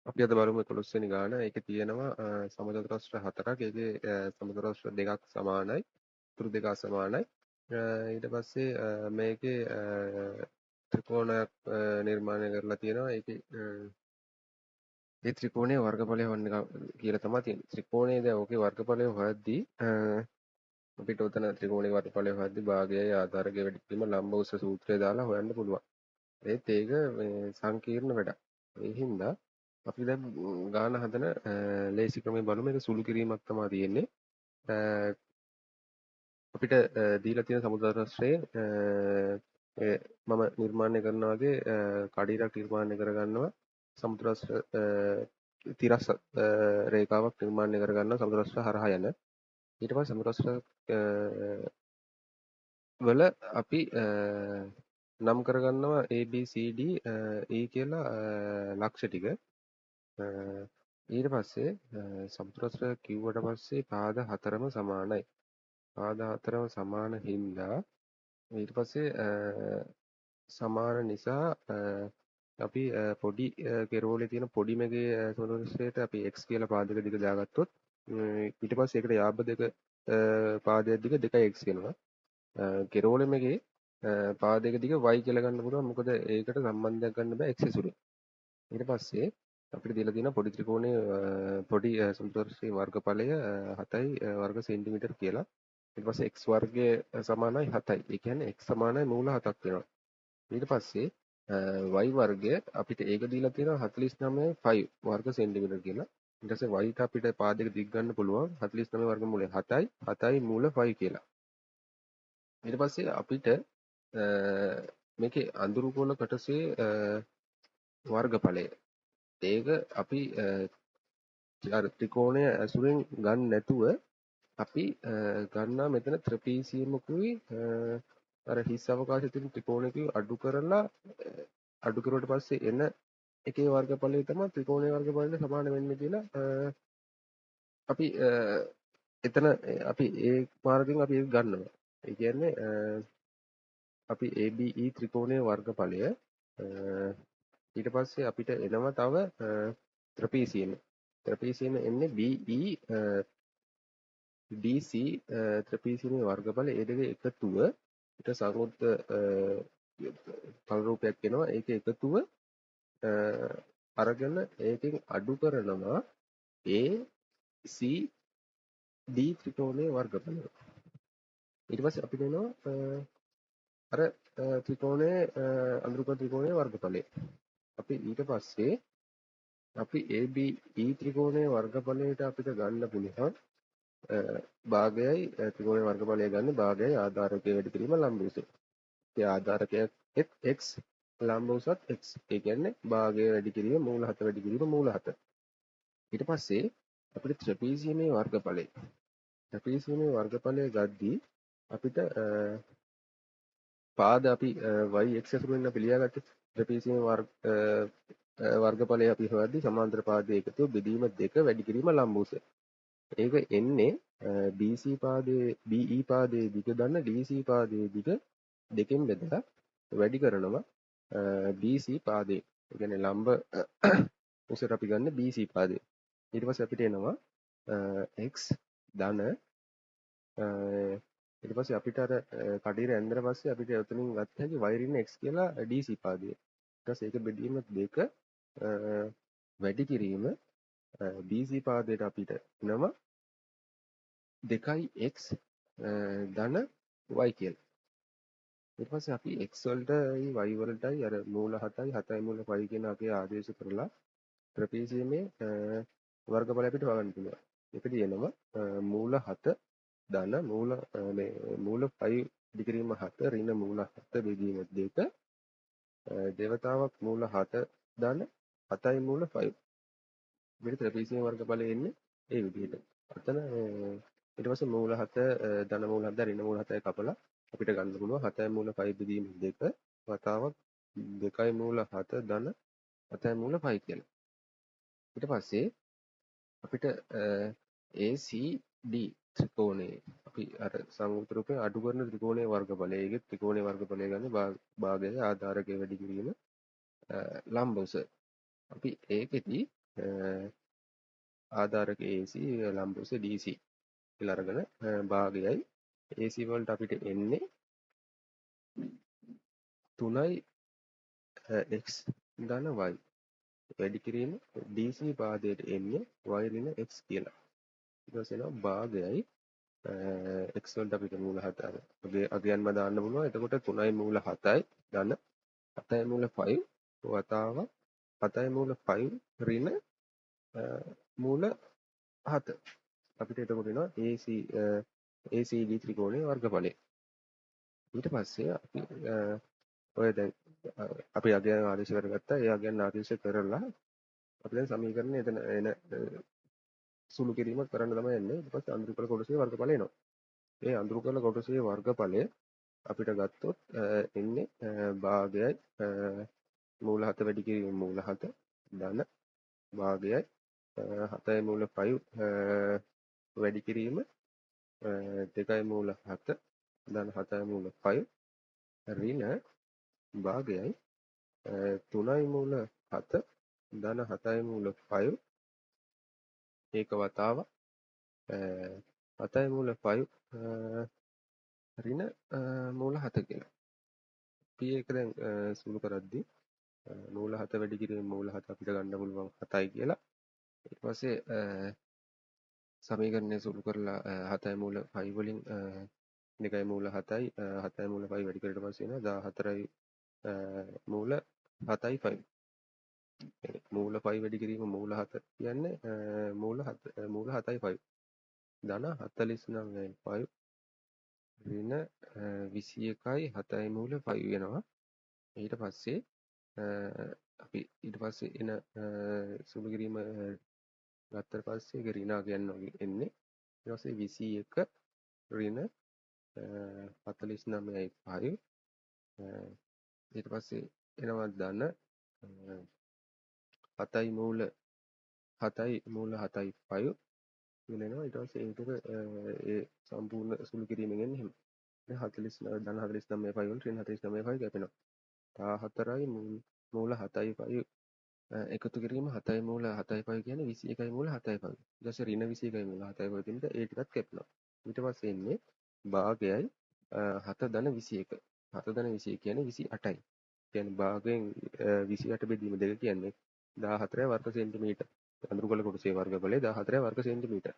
අපි අද බලමු 11 වෙනි ගාන. ඒකේ තියෙනවා සමචතුරස්‍ර හතරක්. ඒකේ සමචතුරස්‍ර දෙකක් සමානයි. ඉතුරු දෙක අසමානයි. ඊට පස්සේ මේකේ ත්‍රිකෝණයක් නිර්මාණය කරලා තියෙනවා. ඒකේ ඒ ත්‍රිකෝණයේ වර්ගඵලය හොයන්න කියලා තමයි තියෙන්නේ. ත්‍රිකෝණයේ දැන් ඔකේ වර්ගඵලය හොයද්දී අපිට උතන ත්‍රිකෝණයේ වර්ගඵලය හොයද්දී භාගයයි ආධාරකයේ වැඩි කිරීම ලම්බ උස සූත්‍රය දාලා හොයන්න පුළුවන්. ඒත් ඒක මේ සංකීර්ණ වැඩක්. ඒ හින්දා අපි දැන් ගාන හදන ලේසි ක්‍රමයේ බලමු. මේක සුළු කිරීමක් තමයි තියෙන්නේ. අපිට දීලා තියෙන සමුද්‍රාශ්‍රයේ මම නිර්මාණය කරනා වගේ කඩිරක් නිර්මාණය කරගන්නවා. සමුද්‍රාශ්‍ර තිරස් රේඛාවක් නිර්මාණය කරගන්නවා සමුද්‍රාශ්‍ර හරහා යන. ඊට පස්සේ සමුද්‍රාශ්‍ර වල අපි නම් කරගන්නවා A B C D E කියලා ලක්ෂ ටික. ඊට පස්සේ සමුද්‍රාශ්‍ර කිව්වට පස්සේ පාද හතරම සමානයි. පාද හතරම සමාන හින්දා ඊට පස්සේ සමාන නිසා අපි පොඩි කෙරෝලේ තියෙන පොඩි මැගේ සමතුලිතයට අපි x කියලා පාදක දිග දාගත්තොත් ඊට පස්සේ ඒකට යාබ දෙක පාදයක් දිග 2x වෙනවා. කෙරෝලේ මැගේ පාදයක දිග y කියලා ගන්න පුළුවන්. මොකද ඒකට සම්බන්ධයක් ගන්න බෑ x ඇසුරේ. ඊට පස්සේ අපිට දීලා තියෙන පොඩි ත්‍රිකෝණයේ පොඩි සමතුලිතයේ වර්ගඵලය 7යි වර්ග සෙන්ටිමීටර් කියලා. ඊට පස්සේ x වර්ගය සමානයි 7යි. ඒ කියන්නේ x සමානයි මූල 7ක් වෙනවා. ඊට පස්සේ y වර්ගය අපිට ඒක දීලා තියෙනවා 49.5 වර්ග සෙන්ටිමීටර කියලා. ඊට පස්සේ y ට අපිට පාදයක දිග ගන්න පුළුවන් 49 වර්ගමූලය 7යි 7යි මූල 5 කියලා. ඊට පස්සේ අපිට මේකේ අඳුරු කොළ කොටසේ වර්ගඵලය ඒක අපි අර ත්‍රිකෝණය ඇසුරෙන් ගන්න නැතුව අපි ගන්නා මෙතන ත්‍රපීසියමකුයි අර හිස් අවකාශයේ තියෙන ත්‍රිකෝණයකුයි අඩු කරලා අඩු කරුවට පස්සේ එන එකේ වර්ගඵලය තමයි ත්‍රිකෝණයේ වර්ගඵලයට සමාන වෙන්නේ කියලා අපි එතන අපි ඒ මාර්ගයෙන් අපි ඒක ගන්නවා. ඒ කියන්නේ අපි ABE ත්‍රිකෝණයේ වර්ගඵලය ඊට පස්සේ අපිට එනවා තව ත්‍රපීසියම. ත්‍රපීසියම එන්නේ BE DC ත්‍රපීසියමේ වර්ගඵලය ඒ දෙක එකතුව ඊට සංයුක්ත තල් රූපයක් එනවා. ඒක එකතුව අරගෙන ඒකෙන් අඩු කරනවා ACD ත්‍රිකෝණයේ වර්ගඵලය. ඊට පස්සේ අපිට එනවා අර ත්‍රිකෝණයේ අඳුරුකෝණ ත්‍රිකෝණයේ වර්ගඵලය. අපි ඊට පස්සේ අපි ABE ත්‍රිකෝණයේ වර්ගඵලයට අපිට ගන්න පුළුවන් භාගයයි ත්‍රිකෝණයේ වර්ගඵලය ගන්න භාගයයි ආධාරකයේ වැඩි කිරීම ලම්බ උස. ඒ ආධාරකයක් x ලම්බ උසත් x. ඒ කියන්නේ භාගය වැඩි කිරීම මූල 7 වැඩි කිරීම මූල 7. ඊට පස්සේ අපිට ත්‍රපීසියමේ වර්ගඵලය. ත්‍රපීසියමේ වර්ගඵලය ගද්දී අපිට පාද අපි y x අසුරෙන් අපි ලියාගත්තේ ත්‍රපීසියමේ වර්ගඵලය අපි හොයද්දී සමාන්තර පාදයේ එකතුව බෙදීම 2 වැඩි කිරීම ලම්බ උස. ඒක එන්නේ BC පාදයේ BE පාදයේ දිග දන්න DC පාදයේ දිග දෙකෙන් බෙදලා වැඩි කරනවා BC පාදයේ. ඒ කියන්නේ ලම්බ උසට අපි ගන්න BC පාදයේ. ඊට පස්සේ අපිට එනවා x ධන ඊට පස්සේ අපිට අර කඩේර ඇන්දර පස්සේ අපිට එතනින් ගත්ත හැකි වෛරින් x කියලා DC පාදයේ. ඊට පස්සේ ඒක බෙදීම 2 වැඩි කිරීම BC පාදයට අපිට එනවා 2x ධන y කියලා. ඊට පස්සේ අපි x වලටයි y වලටයි අර මූල 7යි 7යි මූල 5 කියන අපේ ආදේශ කරලා ත්‍රපීසියමේ වර්ගඵලය අපිට හොයන්න පුළුවන්. ඒකදී එනවා මූල 7 ධන මූල 5 දිගිරීම 7 ඍණ මූල 7 බෙදීම 2 දේවතාවක් මූල 7 ධන 7යි මූල 5. මේ ත්‍රපීසියමේ වර්ගඵලය එන්නේ ඒ විදිහට. අතන ඊට පස්සේ මූල 7 ධන මූල 7 ඍණ මූල 7 කපලා අපිට ගන්න පුළුවන් 7යි මූල 5 බෙදීම 2 වතාවක් 2යි මූල 7 ධන 7යි මූල 5 කියලා. ඊට පස්සේ අපිට ACD ත්‍රිකෝණයේ අපි අර සංයුක්ත රූපේ අඩු කරන ත්‍රිකෝණයේ වර්ගඵලය. ඒකේ ත්‍රිකෝණයේ වර්ගඵලය ගන්න භාගය ආධාරකයේ වැඩි කිරීම ලම්බ උස. අපි ඒකෙදි ආධාරක AC ලම්බෝසේ DC කියලා අරගෙන භාගයයි AC වලට අපිට එන්නේ 3යි x ධන y වැඩි කිරීම DC පාදයට එන්නේ y ඍණ x කියලා. ඊට පස්සේ එනවා භාගයයි x වලට අපිට මූල 7 අගයන්ම දාන්න පුළුවන්. එතකොට 3යි මූල 7යි ධන 7යි මූල 5 වතාවක් 7යි මූල 5 ඍණ මූල 7 අපිට එතකොට එනවා ACD ත්‍රිකෝණයේ වර්ගඵලය. ඊට පස්සේ අපි ඔය දැන් අපි අගයන් ආදේශ කරගත්තා. ඒ අගයන් ආදේශ කරලා අපි දැන් සමීකරණය එතන එන සුළු කිරීමක් කරන්න තමයි යන්නේ. ඊට පස්සේ අඳුරු කළ කොටසේ වර්ගඵලය එනවා. ඒ අඳුරු කළ කොටසේ වර්ගඵලය අපිට ගත්තොත් එන්නේ භාගයයි මූල 7 වැඩි කිරීම මූල 7 ධන භාගයයි 7යි මූල 5 වැඩි කිරීම 2යි මූල 7 ධන 7යි මූල 5 ඍණ භාගයයි 3යි මූල 7 ධන 7යි මූල 5 ඒක වතාවක් 7යි මූල 5 ඍණ මූල 7 කියලා. අපි ඒක දැන් සුළු කරද්දී මූල 7 වැඩි කිරීම මූල 7 අපිට ගන්න පුළුවන් 7යි කියලා. ඊට පස්සේ සමීකරණය සුළු කරලා 7යි මූල 5 වලින් 2යි මූල 7යි 7යි මූල 5 වැඩි කරලා පස්සේ එනවා 14යි මූල 7යි 5. මූල 5 වැඩි කිරීම මූල 7 කියන්නේ මූල 7යි 5. ධන 49යි 5 ඍණ 21යි 7යි මූල 5 වෙනවා. ඊට පස්සේ අපි ඊට පස්සේ එන සුළු කිරීම ගත්තට පස්සේ ඒක ඍණ අගයන් වගේ එන්නේ. ඊට පස්සේ 21 ඍණ 49යි 5 ඊට පස්සේ එනවා ධන 7යි මූල 7යි 5 වෙනවා. ඊට පස්සේ ඒක ඒ සම්පූර්ණ සුළු කිරීමෙන් එන්නේ එහෙම. දැන් 49 ධන 49යි 5 වල ඍණ 49යි 5 කැපෙනවා. 14යි මූල 7යි 5 එකතු කිරීම 7යි මූල 7යි 5 කියන්නේ 21යි මූල 7යි 5. ඊට පස්සේ ඍණ 21යි මූල 7යි 5 දෙන්නට ඒ ටිකත් කැපෙනවා. ඊට පස්සේ එන්නේ භාගයයි 7 ධන 21. 7 ධන 21 කියන්නේ 28යි. කියන්නේ භාගයෙන් 28 බෙදීම 2 කියන්නේ 14 වර්ග සෙන්ටිමීටර්. අඳුරු කළ කොටසේ වර්ගඵලය 14 වර්ග සෙන්ටිමීටර්.